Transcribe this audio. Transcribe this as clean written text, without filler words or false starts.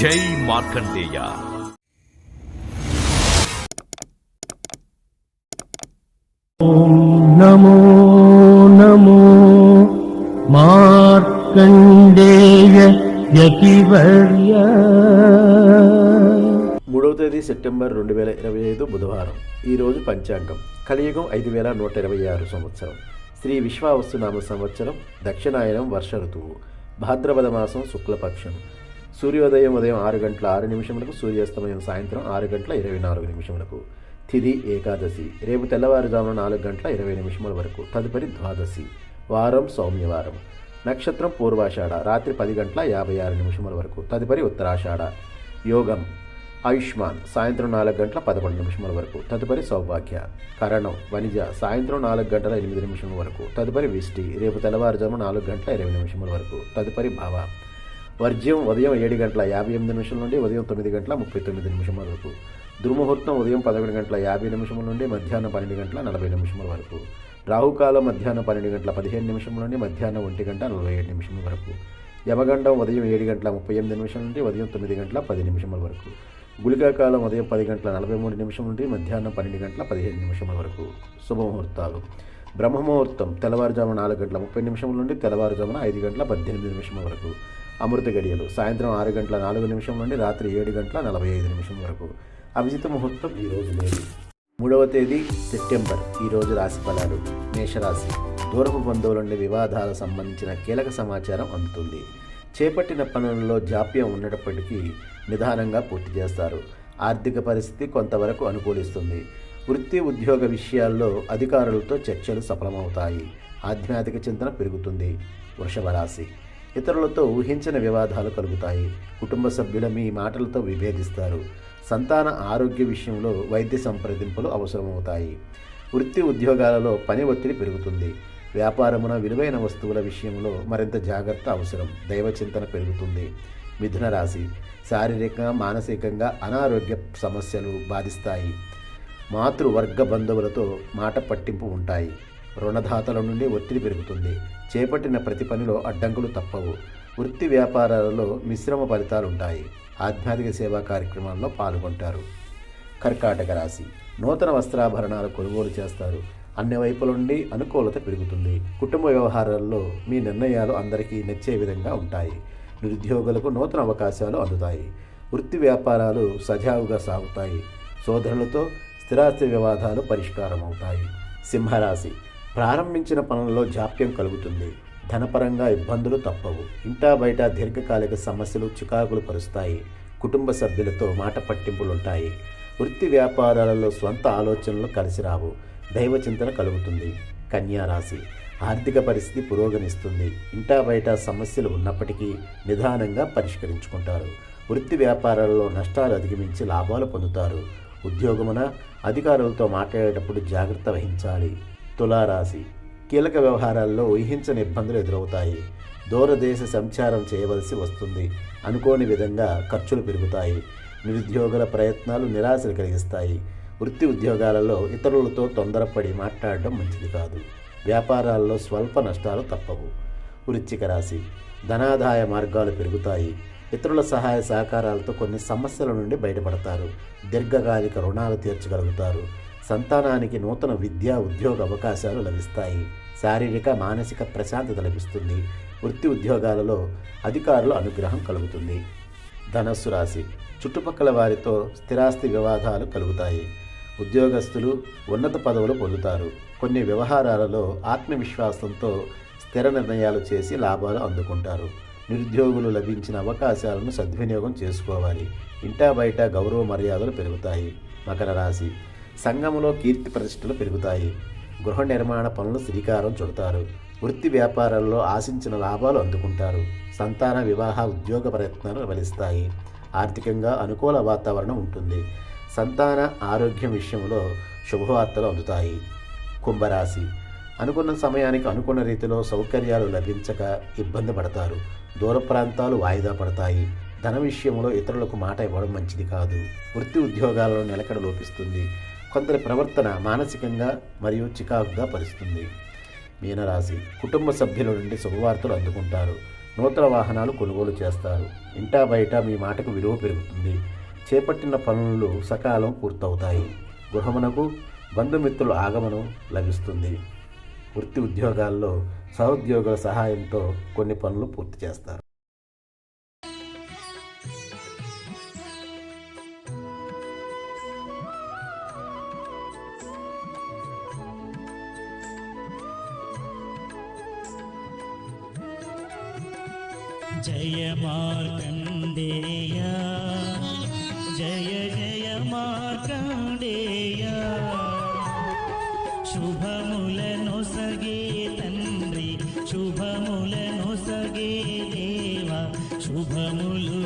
జై మార్కండేయ. నమో నమో మార్కండేయ యతివర్య. 3వ తేదీ సెప్టెంబర్ 2025 బుధవారం. ఈరోజు పంచాంగం. కలియుగం 5126 సంవత్సరం. శ్రీ విశ్వావసునామ సంవత్సరం. దక్షిణాయనం వర్ష ఋతువు. భాద్రపద మాసం శుక్లపక్షం. సూర్యోదయం ఉదయం 6:06 సూర్యాస్తమయం సాయంత్రం 6:24 తిథి ఏకాదశి. రేపు తెల్లవారుజామున 4:20 వరకు. తదుపరి ద్వాదశి. వారం సౌమ్యవారం. నక్షత్రం పూర్వాషాఢ. రాత్రి 10:56 వరకు. తదుపరి ఉత్తరాషాఢ. యోగం ఆయుష్మాన్. సాయంత్రం 4:11 వరకు. తదుపరి సౌభాగ్య. కరణం వనిజ. సాయంత్రం 4:08 వరకు. తదుపరి విష్టి. రేపు తెల్లవారుజామున 4:20 వరకు. తదుపరి భావ. వర్జ్యం ఉదయం 7:58 నుండి ఉదయం 9:39 వరకు. దుర్ముహూర్తం ఉదయం 11:50 నుండి మధ్యాహ్నం 12:40 వరకు. రాహుకాలం మధ్యాహ్నం 12:15 నుండి మధ్యాహ్నం 1:47 వరకు. యమగండం ఉదయం 7:38 నుండి ఉదయం 9:10 వరకు. గుళికాకాలం ఉదయం 10:43 నుండి మధ్యాహ్నం 12:15 వరకు. శుభముహూర్తాలు. బ్రహ్మముహూర్తం తెల్లవారుజామున 4:30 నుండి తెల్లవారుజామున 5:18 వరకు. అమృత గడియలు సాయంత్రం 6:04 నుండి రాత్రి 7:45 వరకు. అభిజిత ముహూర్తం ఈరోజు లేదు. 3వ తేదీ సెప్టెంబర్. ఈరోజు రాశి ఫలాలు. మేషరాశి. దూరపు బంధువుల నుండి వివాదాలకు సంబంధించిన కీలక సమాచారం అందుతుంది. చేపట్టిన పనులలో జాప్యం ఉన్నప్పటికీ నిదానంగా పూర్తి చేస్తారు. ఆర్థిక పరిస్థితి కొంతవరకు అనుకూలిస్తుంది. వృత్తి ఉద్యోగ విషయాల్లో అధికారులతో చర్చలు సఫలమవుతాయి. ఆధ్యాత్మిక చింతన పెరుగుతుంది. వృషభ రాశి. ఇతరులతో ఊహించిన వివాదాలు కలుగుతాయి. కుటుంబ సభ్యుల మీ మాటలతో విభేదిస్తారు. సంతాన ఆరోగ్య విషయంలో వైద్య సంప్రదింపులు అవసరమవుతాయి. వృత్తి ఉద్యోగాలలో పని ఒత్తిడి పెరుగుతుంది. వ్యాపారమున విలువైన వస్తువుల విషయంలో మరింత జాగ్రత్త అవసరం. దైవ చింతన పెరుగుతుంది. మిథున రాశి. శారీరక మానసికంగా అనారోగ్య సమస్యలు బాధిస్తాయి. మాతృవర్గ బంధువులతో మాట పట్టింపు ఉంటాయి. రుణదాతల నుండి ఒత్తిడి పెరుగుతుంది. చేపట్టిన ప్రతి పనిలో అడ్డంకులు తప్పవు. వృత్తి వ్యాపారాలలో మిశ్రమ ఫలితాలుంటాయి. ఆధ్యాత్మిక సేవా కార్యక్రమాల్లో పాల్గొంటారు. కర్కాటక రాశి. నూతన వస్త్రాభరణాలు కొనుగోలు చేస్తారు. అన్ని వైపుల నుండి అనుకూలత పెరుగుతుంది. కుటుంబ వ్యవహారాల్లో మీ నిర్ణయాలు అందరికీ నచ్చే విధంగా ఉంటాయి. నిరుద్యోగులకు నూతన అవకాశాలు అందుతాయి. వృత్తి వ్యాపారాలు సజావుగా సాగుతాయి. సోదరులతో స్థిరాస్తి వివాదాలు పరిష్కారం అవుతాయి. సింహరాశి. ప్రారంభించిన పనులలో జాప్యం కలుగుతుంది. ధనపరంగా ఇబ్బందులు తప్పవు. ఇంటా బయట దీర్ఘకాలిక సమస్యలు చికాకులు పరుస్తాయి. కుటుంబ సభ్యులతో మాట పట్టింపులుంటాయి. వృత్తి వ్యాపారాలలో స్వంత ఆలోచనలు కలిసిరావు. దైవ చింతన కలుగుతుంది. కన్యా రాశి. ఆర్థిక పరిస్థితి పురోగమిస్తుంది. ఇంటా బయట సమస్యలు ఉన్నప్పటికీ నిదానంగా పరిష్కరించుకుంటారు. వృత్తి వ్యాపారాలలో నష్టాలు అధిగమించి లాభాలు పొందుతారు. ఉద్యోగమున అధికారులతో మాట్లాడేటప్పుడు జాగ్రత్త వహించాలి. తులారాశి. కీలక వ్యవహారాల్లో ఊహించని ఇబ్బందులు ఎదురవుతాయి. దూరదేశ సంచారం చేయవలసి వస్తుంది. అనుకోని విధంగా ఖర్చులు పెరుగుతాయి. నిరుద్యోగుల ప్రయత్నాలు నిరాశలు కలిగిస్తాయి. వృత్తి ఉద్యోగాలలో ఇతరులతో తొందరపడి మాట్లాడడం మంచిది కాదు. వ్యాపారాల్లో స్వల్ప నష్టాలు తప్పవు. వృశ్చిక రాశి. ధనాదాయ మార్గాలు పెరుగుతాయి. ఇతరుల సహాయ సహకారాలతో కొన్ని సమస్యల నుండి బయటపడతారు. దీర్ఘకాలిక రుణాలు తీర్చగలుగుతారు. సంతానానికి నూతన విద్యా ఉద్యోగ అవకాశాలు లభిస్తాయి. శారీరక మానసిక ప్రశాంతత లభిస్తుంది. వృత్తి ఉద్యోగాలలో అధికారుల అనుగ్రహం కలుగుతుంది. ధనస్సు రాశి. చుట్టుపక్కల వారితో స్థిరాస్తి వివాదాలు కలుగుతాయి. ఉద్యోగస్తులు ఉన్నత పదవులు పొందుతారు. కొన్ని వ్యవహారాలలో ఆత్మవిశ్వాసంతో స్థిర నిర్ణయాలు చేసి లాభాలు అందుకుంటారు. నిరుద్యోగులు లభించిన అవకాశాలను సద్వినియోగం చేసుకోవాలి. ఇంటా బయట గౌరవ మర్యాదలు పెరుగుతాయి. మకర రాశి. సంఘంలో కీర్తి ప్రతిష్టలు పెరుగుతాయి. గృహ నిర్మాణ పనులు శ్రీకారం చుడతారు. వృత్తి వ్యాపారాల్లో ఆశించిన లాభాలు అందుకుంటారు. సంతాన వివాహ ఉద్యోగ ప్రయత్నాలు ఫలిస్తాయి. ఆర్థికంగా అనుకూల వాతావరణం ఉంటుంది. సంతాన ఆరోగ్యం విషయంలో శుభవార్తలు అందుతాయి. కుంభరాశి. అనుకున్న సమయానికి అనుకున్న రీతిలో సౌకర్యాలు లభించక ఇబ్బంది పడతారు. దూర ప్రాంతాలు వాయిదా పడతాయి. ధన విషయంలో ఇతరులకు మాట ఇవ్వడం మంచిది కాదు. వృత్తి ఉద్యోగాలలో నిలకడ లోపిస్తుంది. కొందరి ప్రవర్తన మానసికంగా మరియు చికాకుగా పరుస్తుంది. మీనరాశి. కుటుంబ సభ్యుల నుండి శుభవార్తలు అందుకుంటారు. నూతన వాహనాలు కొనుగోలు చేస్తారు. ఇంటా బయట మీ మాటకు విలువ పెరుగుతుంది. చేపట్టిన పనులు సకాలం పూర్తవుతాయి. గృహమునకు బంధుమిత్రుల ఆగమనం లభిస్తుంది. వృత్తి ఉద్యోగాల్లో సహోద్యోగుల సహాయంతో కొన్ని పనులు పూర్తి చేస్తారు. జయ మార్కండేయ జయ జయ మార్కండేయ శుభములను సగే తండ్రి శుభములను సగే దేవ శుభములు